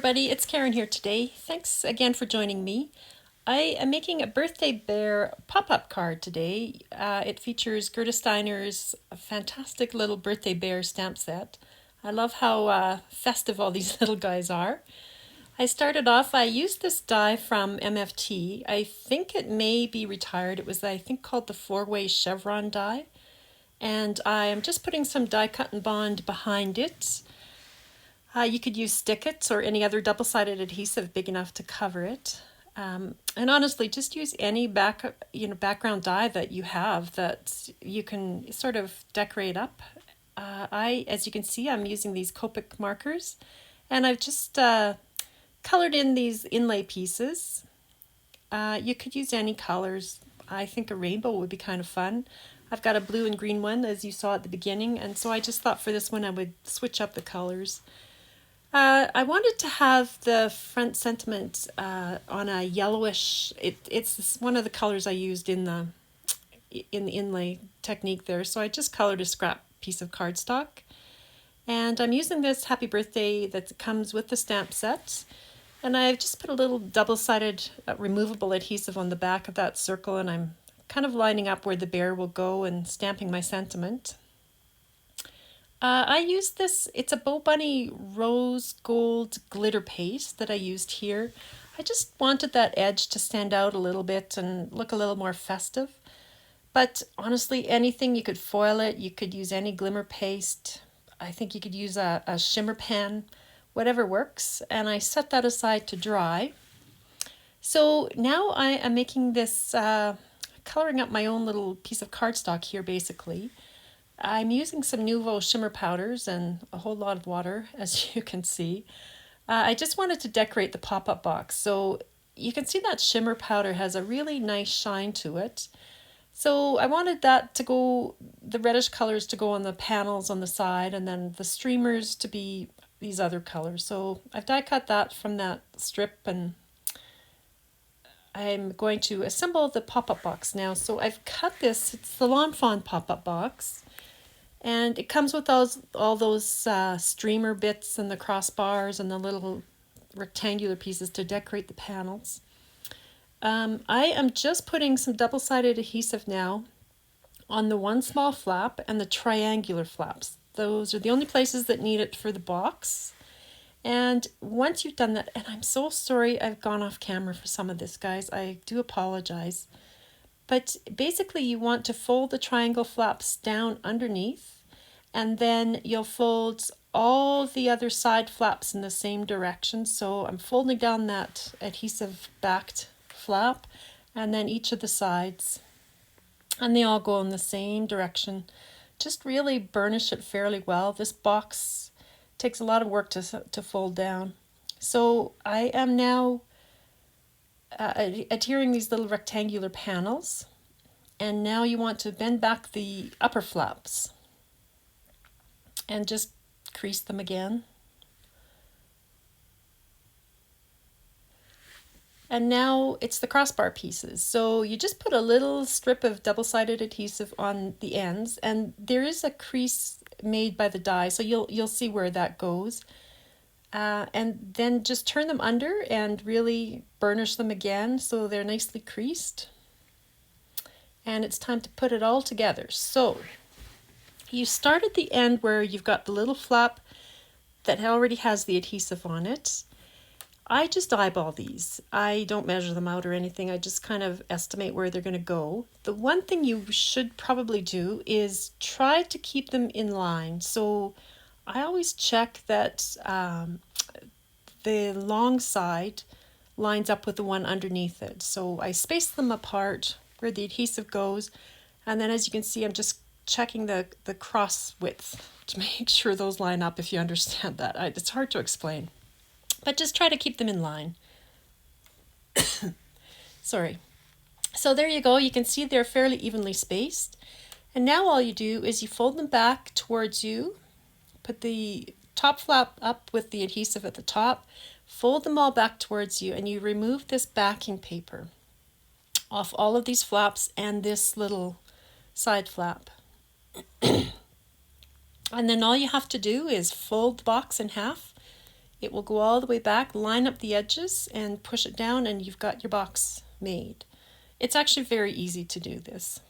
everybody, it's Karen here today. Thanks again for joining me. I am making a birthday bear pop-up card today. It features Gerda Steiner's fantastic little birthday bear stamp set. I love how festive all these little guys are. I used this die from MFT. I think it may be retired. It was, I think, called the four-way chevron die. And I am just putting some die cut and bond behind it. You could use Stick-It or any other double-sided adhesive big enough to cover it. And honestly, just use any background die that you have that you can sort of decorate up. As you can see, I'm using these Copic markers, and I've just colored in these inlay pieces. You could use any colors. I think a rainbow would be kind of fun. I've got a blue and green one, as you saw at the beginning, and so I just thought for this one I would switch up the colors. I wanted to have the front sentiment on a yellowish. It's one of the colors I used in the inlay technique there. So I just colored a scrap piece of cardstock, and I'm using this Happy Birthday that comes with the stamp set. And I've just put a little double-sided removable adhesive on the back of that circle, and I'm kind of lining up where the bear will go and stamping my sentiment. I used this, it's a Bow Bunny rose gold glitter paste that I used here. I just wanted that edge to stand out a little bit and look a little more festive. But honestly, anything, you could foil it, you could use any glimmer paste. I think you could use a shimmer pen, whatever works. And I set that aside to dry. So now I am making this, coloring up my own little piece of cardstock here basically. I'm using some Nouveau shimmer powders and a whole lot of water, as you can see. I just wanted to decorate the pop-up box. So you can see that shimmer powder has a really nice shine to it. So I wanted that to go, the reddish colors to go on the panels on the side, and then the streamers to be these other colors. So I've die cut that from that strip, and I'm going to assemble the pop-up box now. So I've cut this, it's the Lawn Fawn pop-up box. And it comes with all those streamer bits and the crossbars and the little rectangular pieces to decorate the panels. I am just putting some double-sided adhesive now on the one small flap and the triangular flaps. Those are the only places that need it for the box. And once you've done that, and I'm so sorry I've gone off camera for some of this, guys. I do apologize. But basically you want to fold the triangle flaps down underneath, and then you'll fold all the other side flaps in the same direction. So I'm folding down that adhesive backed flap, and then each of the sides, and they all go in the same direction. Just really burnish it fairly well. This box takes a lot of work to fold down. So I am now adhering these little rectangular panels, and now you want to bend back the upper flaps and just crease them again. And now it's the crossbar pieces. So you just put a little strip of double-sided adhesive on the ends, and there is a crease made by the die, so you'll see where that goes. And then just turn them under and really burnish them again so they're nicely creased. And it's time to put it all together. So you start at the end where you've got the little flap that already has the adhesive on it. I just eyeball these. I don't measure them out or anything. I just kind of estimate where they're going to go. The one thing you should probably do is try to keep them in line. So I always check that the long side lines up with the one underneath it. So I space them apart where the adhesive goes, and then as you can see, I'm just checking the cross width to make sure those line up, if you understand that. It's hard to explain, but just try to keep them in line. Sorry. So there you go. You can see they're fairly evenly spaced. And now all you do is you fold them back towards you, put the top flap up with the adhesive at the top, fold them all back towards you, and you remove this backing paper off all of these flaps and this little side flap. And then all you have to do is fold the box in half It will go all the way back, line up the edges, and push it down, and you've got your box made. It's actually very easy to do this.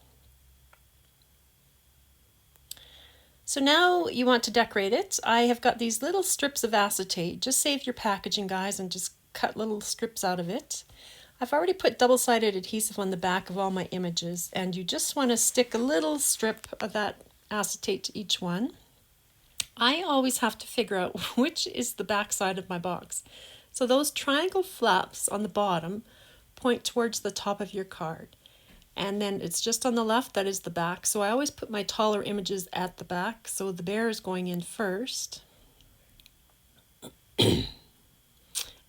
So now you want to decorate it. I have got these little strips of acetate. Just save your packaging, guys, and just cut little strips out of it. I've already put double-sided adhesive on the back of all my images, and you just want to stick a little strip of that acetate to each one. I always have to figure out which is the back side of my box. So those triangle flaps on the bottom point towards the top of your card. And then it's just on the left that is the back. So I always put my taller images at the back. So the bear is going in first. And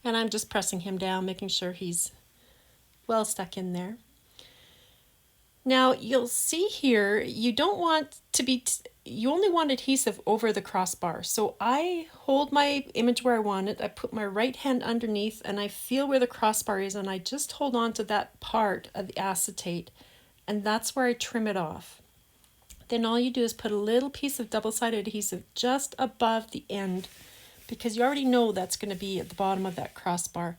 I'm just pressing him down, making sure he's well stuck in there. Now you'll see here, you don't want to be, you only want adhesive over the crossbar. So I hold my image where I want it, I put my right hand underneath, and I feel where the crossbar is, and I just hold on to that part of the acetate, and that's where I trim it off. Then all you do is put a little piece of double-sided adhesive just above the end, because you already know that's going to be at the bottom of that crossbar.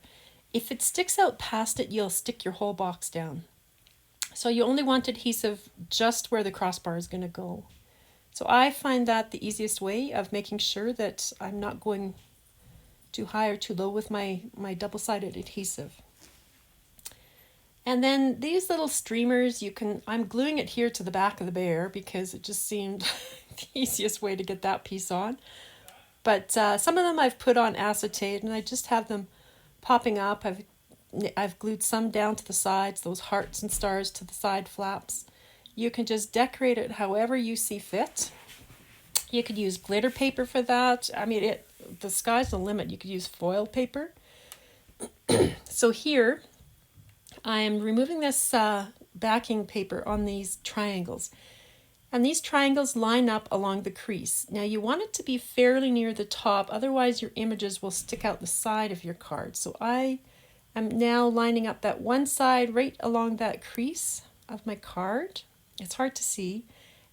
If it sticks out past it, you'll stick your whole box down. So you only want adhesive just where the crossbar is going to go. So I find that the easiest way of making sure that I'm not going too high or too low with my double-sided adhesive. And then these little streamers, I'm gluing it here to the back of the bear because it just seemed the easiest way to get that piece on. But some of them I've put on acetate, and I just have them popping up. I've glued some down to the sides, those hearts and stars to the side flaps. You can just decorate it however you see fit. You could use glitter paper for that. I mean, the sky's the limit. You could use foil paper. So here, I am removing this backing paper on these triangles. And these triangles line up along the crease. Now you want it to be fairly near the top, otherwise your images will stick out the side of your card. So I am now lining up that one side right along that crease of my card. It's hard to see.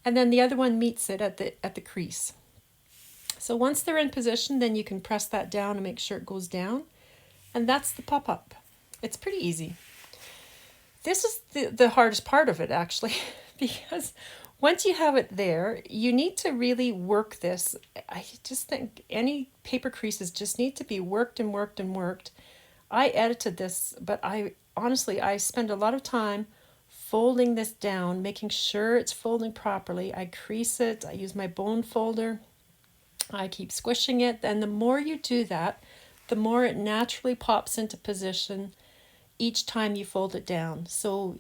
And then the other one meets it at the crease. So once they're in position, then you can press that down and make sure it goes down. And that's the pop-up. It's pretty easy. This is the hardest part of it, actually, because once you have it there, you need to really work this. I just think any paper creases just need to be worked and worked and worked. I edited this, but I spend a lot of time folding this down, making sure it's folding properly. I crease it, I use my bone folder, I keep squishing it, and the more you do that, the more it naturally pops into position each time you fold it down. So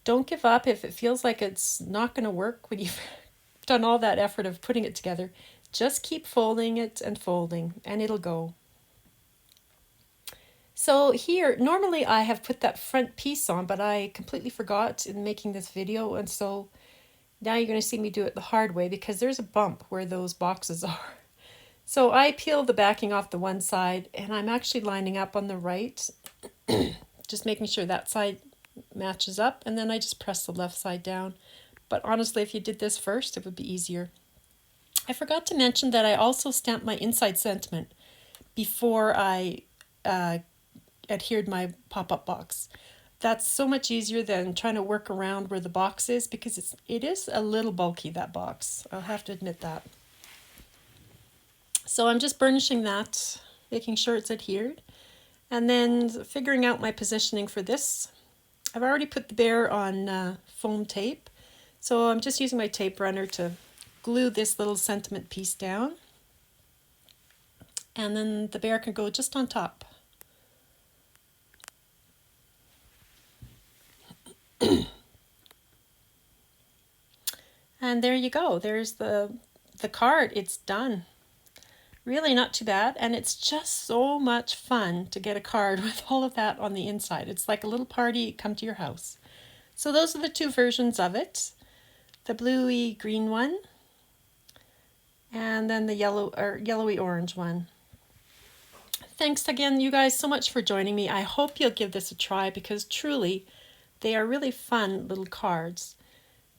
don't give up if it feels like it's not going to work when you've done all that effort of putting it together. Just keep folding it and folding, and it'll go. So here, normally I have put that front piece on, but I completely forgot in making this video, and so now you're going to see me do it the hard way because there's a bump where those boxes are. So I peel the backing off the one side, and I'm actually lining up on the right, just making sure that side matches up, and then I just press the left side down. But honestly, if you did this first, it would be easier. I forgot to mention that I also stamped my inside sentiment before I adhered my pop-up box. That's so much easier than trying to work around where the box is, because it is a little bulky, that box. I'll have to admit that. So I'm just burnishing that, making sure it's adhered, and then figuring out my positioning for this. I've already put the bear on foam tape, so I'm just using my tape runner to glue this little sentiment piece down, and then the bear can go just on top. And there you go. There's the card. It's done. Really not too bad, and it's just so much fun to get a card with all of that on the inside. It's like a little party come to your house. So those are the two versions of it. The bluey green one, and then the yellowy orange one. Thanks again, you guys, so much for joining me. I hope you'll give this a try, because truly they are really fun little cards.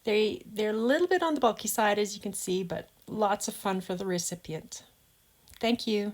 They're a little bit on the bulky side, as you can see, but lots of fun for the recipient. Thank you.